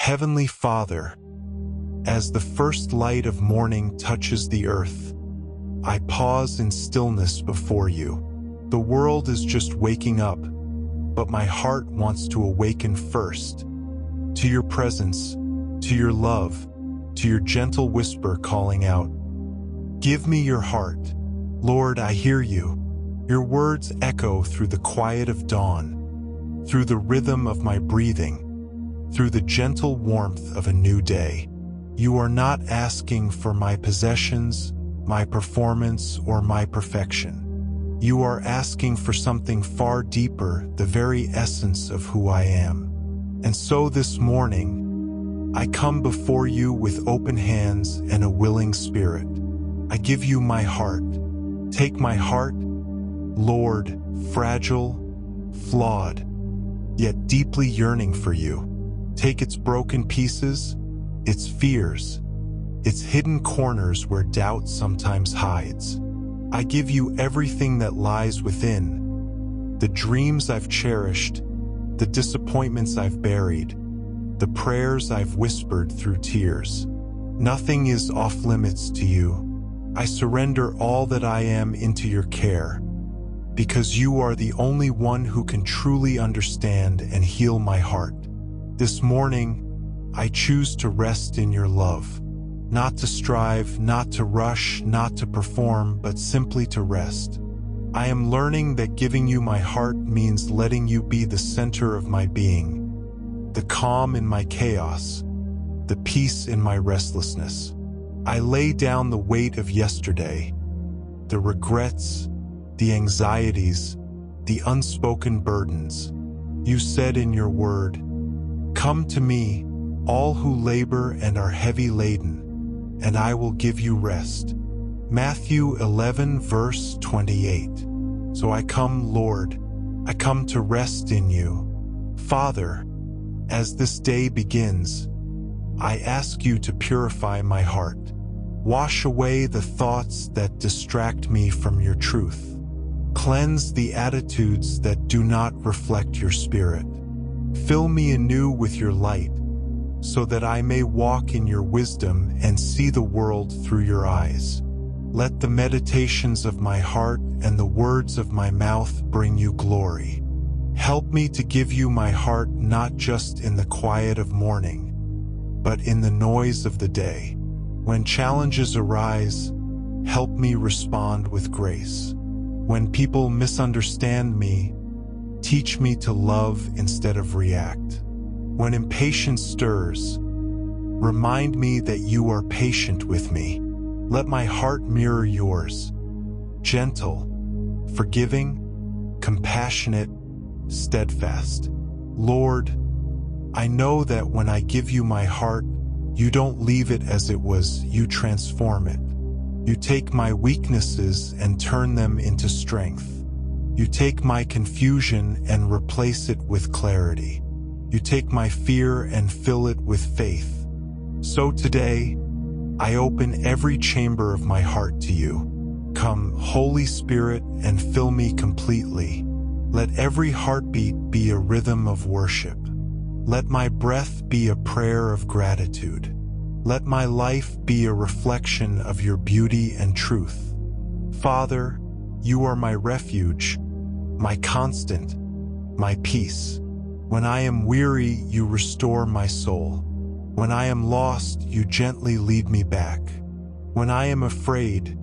Heavenly Father, as the first light of morning touches the earth, I pause in stillness before you. The world is just waking up, but my heart wants to awaken first. To your presence, to your love, to your gentle whisper calling out, "Give me your heart." Lord, I hear you. Your words echo through the quiet of dawn, through the rhythm of my breathing, through the gentle warmth of a new day. You are not asking for my possessions, my performance, or my perfection. You are asking for something far deeper, the very essence of who I am. And so this morning, I come before you with open hands and a willing spirit. I give you my heart. Take my heart, Lord, fragile, flawed, yet deeply yearning for you. Take its broken pieces, its fears, its hidden corners where doubt sometimes hides. I give you everything that lies within, the dreams I've cherished, the disappointments I've buried, the prayers I've whispered through tears. Nothing is off limits to you. I surrender all that I am into your care, because you are the only one who can truly understand and heal my heart. This morning, I choose to rest in your love, not to strive, not to rush, not to perform, but simply to rest. I am learning that giving you my heart means letting you be the center of my being, the calm in my chaos, the peace in my restlessness. I lay down the weight of yesterday, the regrets, the anxieties, the unspoken burdens. You said in your word, "Come to me, all who labor and are heavy laden, and I will give you rest." Matthew 11 verse 28. So I come, Lord, I come to rest in you. Father, as this day begins, I ask you to purify my heart. Wash away the thoughts that distract me from your truth. Cleanse the attitudes that do not reflect your spirit. Fill me anew with your light, so that I may walk in your wisdom and see the world through your eyes. Let the meditations of my heart and the words of my mouth bring you glory. Help me to give you my heart not just in the quiet of morning, but in the noise of the day. When challenges arise, help me respond with grace. When people misunderstand me, teach me to love instead of react. When impatience stirs, remind me that you are patient with me. Let my heart mirror yours, gentle, forgiving, compassionate, steadfast. Lord, I know that when I give you my heart, you don't leave it as it was, you transform it. You take my weaknesses and turn them into strength. You take my confusion and replace it with clarity. You take my fear and fill it with faith. So today, I open every chamber of my heart to you. Come, Holy Spirit, and fill me completely. Let every heartbeat be a rhythm of worship. Let my breath be a prayer of gratitude. Let my life be a reflection of your beauty and truth. Father, you are my refuge, my constant, my peace. When I am weary, you restore my soul. When I am lost, you gently lead me back. When I am afraid,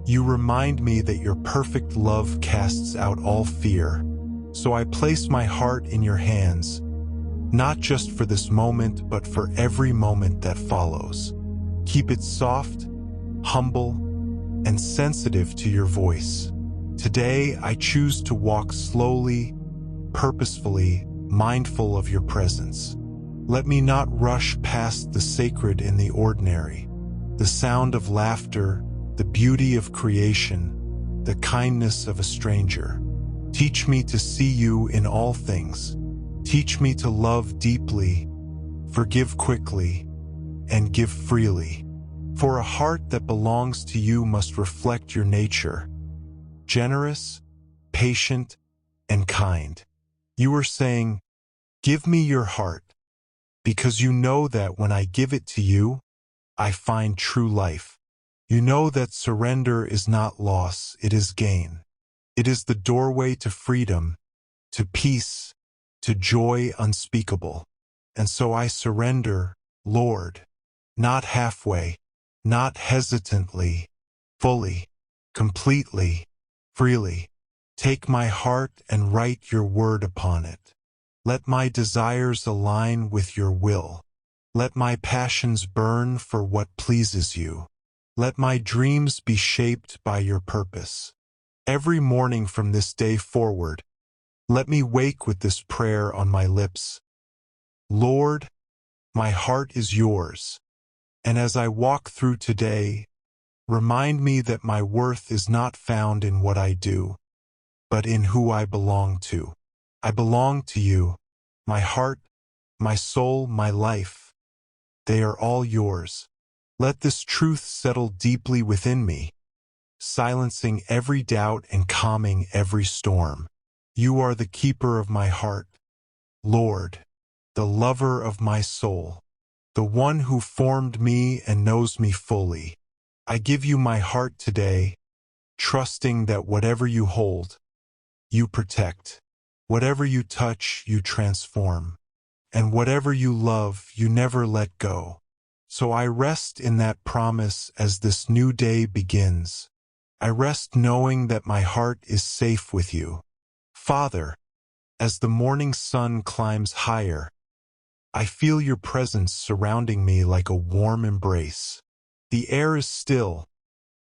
you remind me that your perfect love casts out all fear. So I place my heart in your hands, not just for this moment, but for every moment that follows. Keep it soft, humble, and sensitive to your voice. Today, I choose to walk slowly, purposefully, mindful of your presence. Let me not rush past the sacred in the ordinary, the sound of laughter, the beauty of creation, the kindness of a stranger. Teach me to see you in all things. Teach me to love deeply, forgive quickly, and give freely. For a heart that belongs to you must reflect your nature, generous, patient, and kind. You are saying, "Give me your heart." because you know that when I give it to you, I find true life. You know that surrender is not loss, it is gain. It is the doorway to freedom, to peace, to joy unspeakable. And so I surrender, Lord, not halfway, not hesitantly, fully, completely, freely. Take my heart and write your word upon it. Let my desires align with your will. Let my passions burn for what pleases you. Let my dreams be shaped by your purpose. Every morning from this day forward, let me wake with this prayer on my lips. Lord, my heart is yours, and as I walk through today, remind me that my worth is not found in what I do, but in who I belong to. I belong to you, my heart, my soul, my life. They are all yours. Let this truth settle deeply within me, silencing every doubt and calming every storm. You are the keeper of my heart, Lord, the lover of my soul, the one who formed me and knows me fully. I give you my heart today, trusting that whatever you hold, you protect. Whatever you touch, you transform. And whatever you love, you never let go. So I rest in that promise as this new day begins. I rest knowing that my heart is safe with you. Father, as the morning sun climbs higher, I feel your presence surrounding me like a warm embrace. The air is still,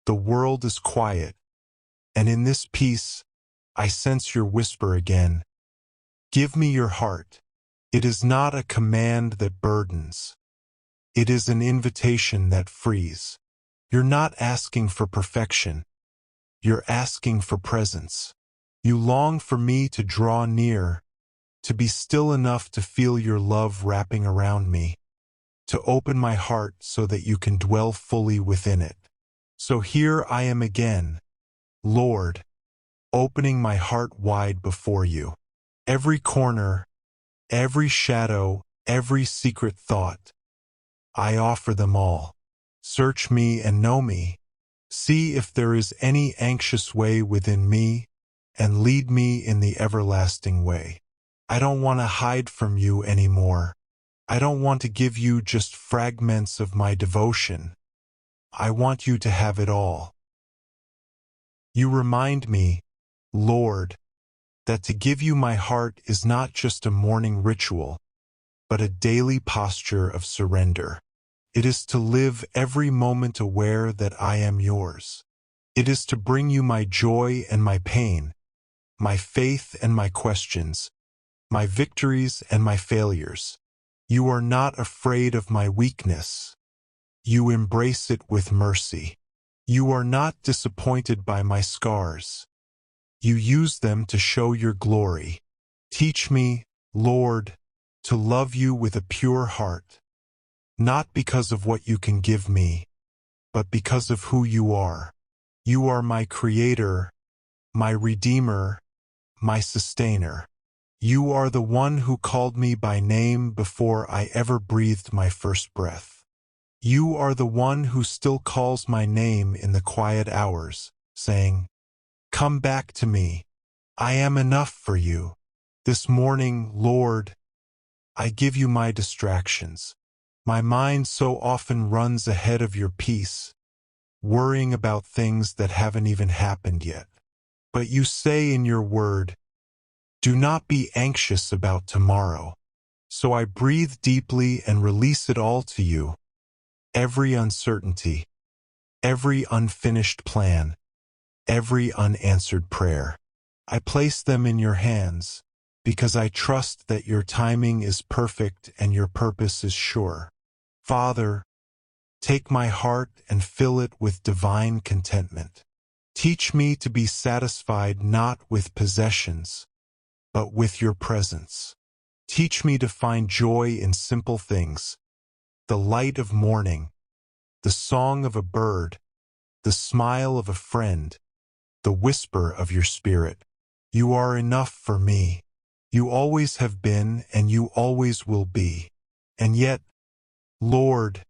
the world is quiet, and in this peace, I sense your whisper again. Give me your heart. It is not a command that burdens. It is an invitation that frees. You're not asking for perfection. You're asking for presence. You long for me to draw near, to be still enough to feel your love wrapping around me, to open my heart so that you can dwell fully within it. So here I am again, Lord, opening my heart wide before you. Every corner, every shadow, every secret thought, I offer them all. Search me and know me. See if there is any anxious way within me, and lead me in the everlasting way. I don't want to hide from you anymore. I don't want to give you just fragments of my devotion. I want you to have it all. You remind me, Lord, that to give you my heart is not just a morning ritual, but a daily posture of surrender. It is to live every moment aware that I am yours. It is to bring you my joy and my pain, my faith and my questions, my victories and my failures. You are not afraid of my weakness. You embrace it with mercy. You are not disappointed by my scars. You use them to show your glory. Teach me, Lord, to love you with a pure heart, not because of what you can give me, but because of who you are. You are my creator, my redeemer, my sustainer. You are the one who called me by name before I ever breathed my first breath. You are the one who still calls my name in the quiet hours, saying, "Come back to me. I am enough for you." This morning, Lord, I give you my distractions. My mind so often runs ahead of your peace, worrying about things that haven't even happened yet. But you say in your word, "Do not be anxious about tomorrow." So I breathe deeply and release it all to you. Every uncertainty, every unfinished plan, every unanswered prayer. I place them in your hands, because I trust that your timing is perfect and your purpose is sure. Father, take my heart and fill it with divine contentment. Teach me to be satisfied not with possessions, but with your presence. Teach me to find joy in simple things, the light of morning, the song of a bird, the smile of a friend, the whisper of your spirit. You are enough for me. You always have been and you always will be. And yet, Lord,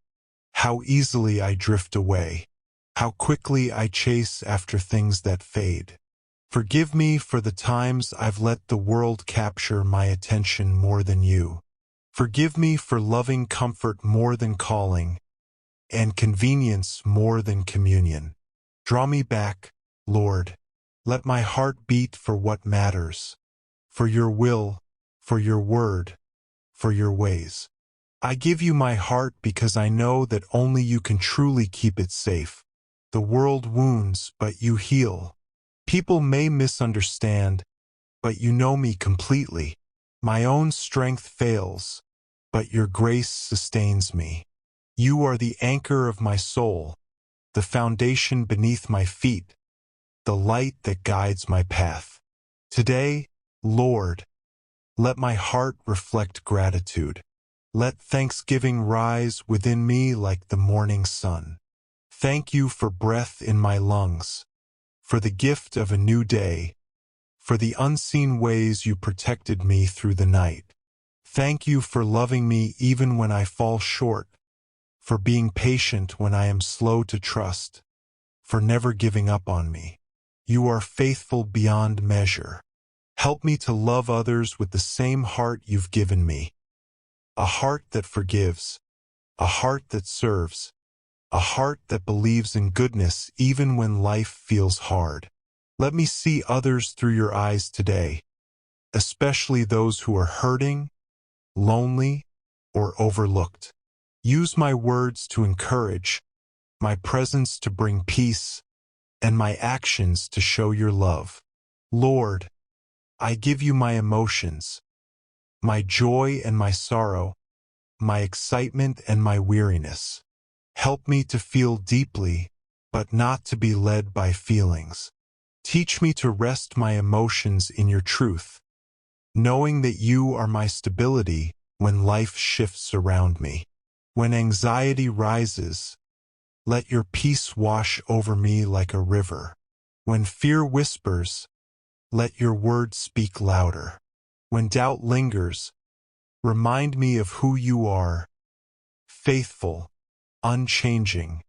how easily I drift away, how quickly I chase after things that fade. Forgive me for the times I've let the world capture my attention more than you. Forgive me for loving comfort more than calling, and convenience more than communion. Draw me back, Lord. Let my heart beat for what matters, for your will, for your word, for your ways. I give you my heart because I know that only you can truly keep it safe. The world wounds, but you heal. People may misunderstand, but you know me completely. My own strength fails, but your grace sustains me. You are the anchor of my soul, the foundation beneath my feet, the light that guides my path. Today, Lord, let my heart reflect gratitude. Let thanksgiving rise within me like the morning sun. Thank you for breath in my lungs, for the gift of a new day, for the unseen ways you protected me through the night. Thank you for loving me even when I fall short, for being patient when I am slow to trust, for never giving up on me. You are faithful beyond measure. Help me to love others with the same heart you've given me. A heart that forgives, a heart that serves, a heart that believes in goodness even when life feels hard. Let me see others through your eyes today, especially those who are hurting, lonely, or overlooked. Use my words to encourage, my presence to bring peace, and my actions to show your love. Lord, I give you my emotions, my joy and my sorrow, my excitement and my weariness. Help me to feel deeply, but not to be led by feelings. Teach me to rest my emotions in your truth, knowing that you are my stability when life shifts around me. When anxiety rises, let your peace wash over me like a river. When fear whispers, let your word speak louder. When doubt lingers, remind me of who you are, faithful, unchanging,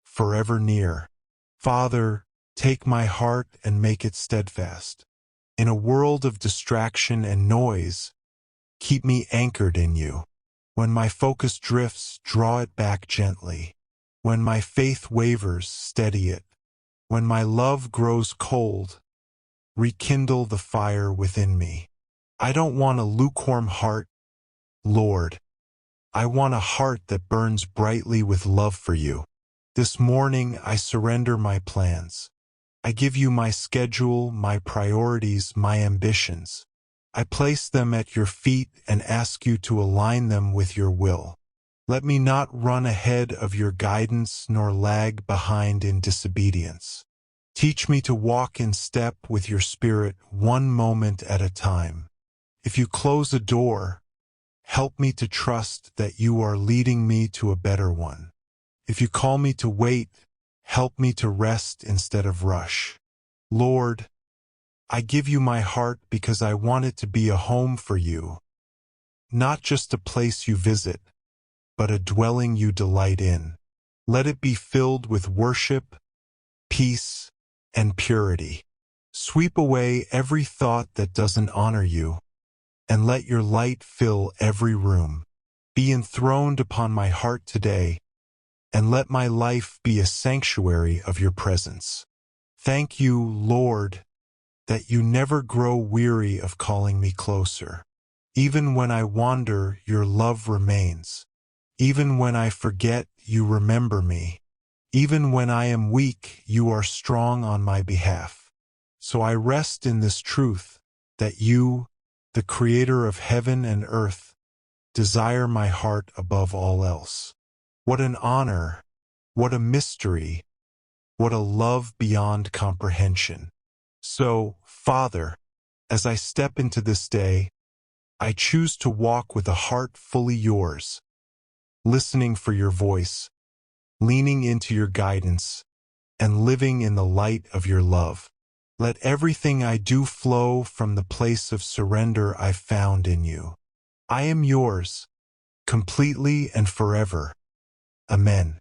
forever near. Father, take my heart and make it steadfast. In a world of distraction and noise, keep me anchored in you. When my focus drifts, draw it back gently. When my faith wavers, steady it. When my love grows cold, rekindle the fire within me. I don't want a lukewarm heart, Lord. I want a heart that burns brightly with love for you. This morning I surrender my plans. I give you my schedule, my priorities, my ambitions. I place them at your feet and ask you to align them with your will. Let me not run ahead of your guidance nor lag behind in disobedience. Teach me to walk in step with your spirit one moment at a time. If you close a door, help me to trust that you are leading me to a better one. If you call me to wait, help me to rest instead of rush. Lord, I give you my heart because I want it to be a home for you, not just a place you visit, but a dwelling you delight in. Let it be filled with worship, peace, and purity. Sweep away every thought that doesn't honor you, and let your light fill every room. Be enthroned upon my heart today, and let my life be a sanctuary of your presence. Thank you, Lord, that you never grow weary of calling me closer. Even when I wander, your love remains. Even when I forget, you remember me. Even when I am weak, you are strong on my behalf. So I rest in this truth, that you, the creator of heaven and earth, desire my heart above all else. What an honor, what a mystery, what a love beyond comprehension. So, Father, as I step into this day, I choose to walk with a heart fully yours, listening for your voice, leaning into your guidance, and living in the light of your love. Let everything I do flow from the place of surrender I found in you. I am yours. completely and forever. Amen.